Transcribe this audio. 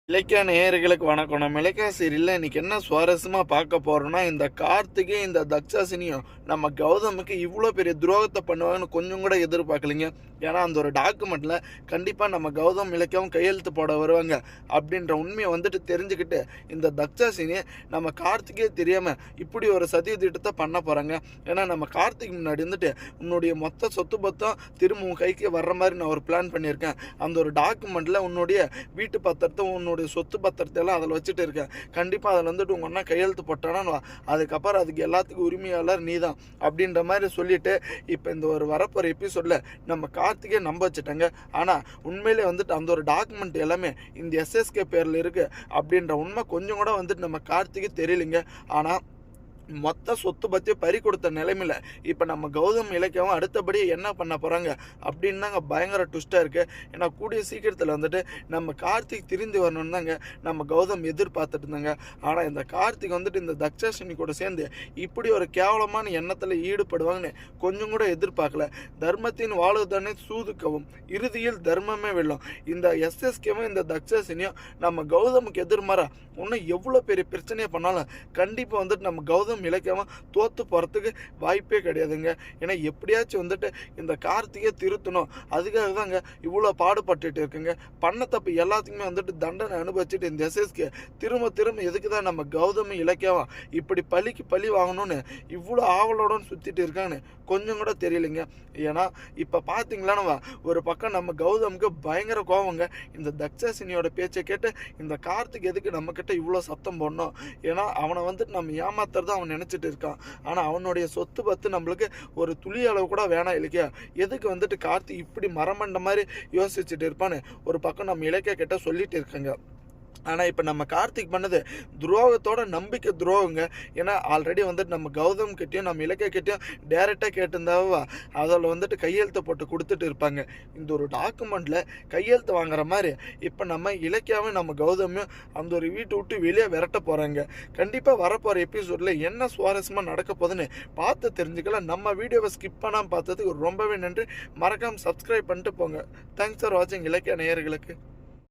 இலக்கிய நேயர்களுக்கு வணக்கம். நம்ம இலக்கிய சீரியல்ல இன்னைக்கு என்ன சுவாரஸ்யமா பார்க்க போறோம்னா, இந்த கார்த்திகை இந்த தக்ஷாசினியும் நம்ம கௌதமுக்கு இவ்வளோ பெரிய துரோகத்தை பண்ணுவாங்கன்னு கொஞ்சம் கூட எதிர்பார்க்கலைங்க. ஏன்னா அந்த ஒரு டாக்குமெண்ட்ல கண்டிப்பா நம்ம கௌதம் இலக்கியாவும் கையெழுத்து போட வருவாங்க அப்படின்ற உண்மையை தெரிஞ்சுக்கிட்டு இந்த தக்ஷாசினியை நம்ம கார்த்திகே தெரியாம இப்படி ஒரு சதி திட்டத்தை பண்ண போறாங்க. ஏன்னா நம்ம கார்த்திக் முன்னாடி உன்னுடைய மொத்த சொத்து பத்தம் திரும்ப உன் கைக்கு வர்ற மாதிரி நான் ஒரு பிளான் பண்ணியிருக்கேன். அந்த ஒரு டாக்குமெண்ட்ல உன்னுடைய வீட்டு பத்திரத்தை உன்னுடைய சொத்து பத்திரத்தை எல்லாம் அதில் வச்சுட்டு இருக்கேன். கண்டிப்பாக அதில் உங்கள் அண்ணா கையெழுத்து போட்டானா அதுக்கப்புறம் அதுக்கு எல்லாத்துக்கும் உரிமையாளர் நீ தான் அப்படின்ற மாதிரி சொல்லிட்டு இப்போ இந்த ஒரு வரப்போகிற எபிசோடில் நம்ம கார்த்திகே நம்ப வச்சுட்டாங்க. ஆனால் உண்மையிலே அந்த ஒரு டாக்குமெண்ட் எல்லாமே இந்த எஸ்எஸ்கே பேரில் இருக்குது அப்படின்ற உண்மை கொஞ்சம் கூட நம்ம கார்த்திகே தெரியலைங்க. ஆனால் மொத்த சொத்து பற்றி பறி கொடுத்த நிலைமையில் இப்போ நம்ம கௌதம் இலக்கியாவும் அடுத்தபடி என்ன பண்ண போகிறாங்க அப்படின்னு தாங்க பயங்கர ட்விஸ்ட்டாக இருக்குது. ஏன்னா கூடிய சீக்கிரத்தில் நம்ம கார்த்திக் திருந்தி வரணும்னு தாங்க நம்ம கௌதம் எதிர்பார்த்துட்டு இருந்தாங்க. ஆனால் இந்த கார்த்திக் இந்த தக்ஷாசினி கூட சேர்ந்து இப்படி ஒரு கேவலமான எண்ணத்தில் ஈடுபடுவாங்கன்னு கொஞ்சம் கூட எதிர்பார்க்கல. தர்மத்தின் வாழ்வுதானே சூதுக்கவும் இறுதியில் தர்மமே வெல்லும். இந்த எஸ்எஸ்கேவும் இந்த தக்ஷாசினியும் நம்ம கௌதமுக்கு எதிர்மாறா இன்னும் எவ்வளோ பெரிய பிரச்சனையை பண்ணாலும் கண்டிப்பாக நம்ம கௌதம் இலக்கியமா தோத்து போறதுக்கு வாய்ப்பே கிடையாதுங்க. ஏன்னா எப்படியாச்சும் இந்த கார்த்திகை திருத்தணும், அதுக்காக தாங்க இவ்வளோ பாடுபட்டுட்டு இருக்குங்க. பண்ண தப்பு எல்லாத்துக்குமே தண்டனை அனுபவிச்சுட்டு இந்த எஸ்எஸ்கே திரும்ப திரும்ப எதுக்கு தான் நம்ம கௌதமி இலக்கியமா இப்படி பழிக்கு பழி வாங்கணும்னு இவ்வளோ ஆவலோட சுத்திட்டு இருக்கான்னு கொஞ்சம் கூட தெரியலைங்க. ஏன்னா இப்போ பார்த்தீங்களான்னு ஒரு பக்கம் நம்ம கௌதமுக்கு பயங்கர கோவங்க. இந்த தக்ஷாசினியோட பேச்சை கேட்டு இந்த கார்த்திக் எதுக்கு நம்ம கிட்ட இவ்வளோ சத்தம் போடணும்? ஏன்னா அவனை நம்ம ஏமாத்துறது அவன் நினைச்சிட்டு இருக்கான். ஆனா அவனுடைய சொத்து பத்து நம்மளுக்கு ஒரு துளி அளவு கூட வேணாம் இல்லையா? எதுக்கு கார்த்திக் இப்படி மரமண்ட மாதிரி யோசிச்சுட்டு இருப்பான்னு ஒரு பக்கம் நம்ம இலக்கிய கிட்ட சொல்லிட்டு இருக்கங்க. ஆனால் இப்போ நம்ம கார்த்திக் பண்ணது துரோகத்தோட நம்பிக்கை துரோகங்க. ஏன்னா ஆல்ரெடி நம்ம கௌதம் கிட்டேயும் நம்ம இலக்கிய கிட்டேயும் டேரெக்டாக கேட்டிருந்தாவா அதில் கையெழுத்து போட்டு கொடுத்துட்டு இருப்பாங்க. இந்த ஒரு டாக்குமெண்ட்டில் கையெழுத்து வாங்குற மாதிரி இப்போ நம்ம இலக்கியாவும் நம்ம கௌதமையும் அந்த ஒரு வீட்டை விட்டு வெளியே விரட்ட போகிறாங்க. கண்டிப்பாக வரப்போகிற எபிசோடில் என்ன சுவாரஸ்யமாக நடக்க போகுதுன்னு பார்த்து தெரிஞ்சுக்கலாம். நம்ம வீடியோவை ஸ்கிப் பண்ணாமல் பார்த்ததுக்கு ரொம்பவே நன்றி. மறக்காமல் சப்ஸ்கிரைப் பண்ணிட்டு போங்க. தேங்க்ஸ் ஃபார் வாட்சிங் இலக்கிய நேயர்களுக்கு.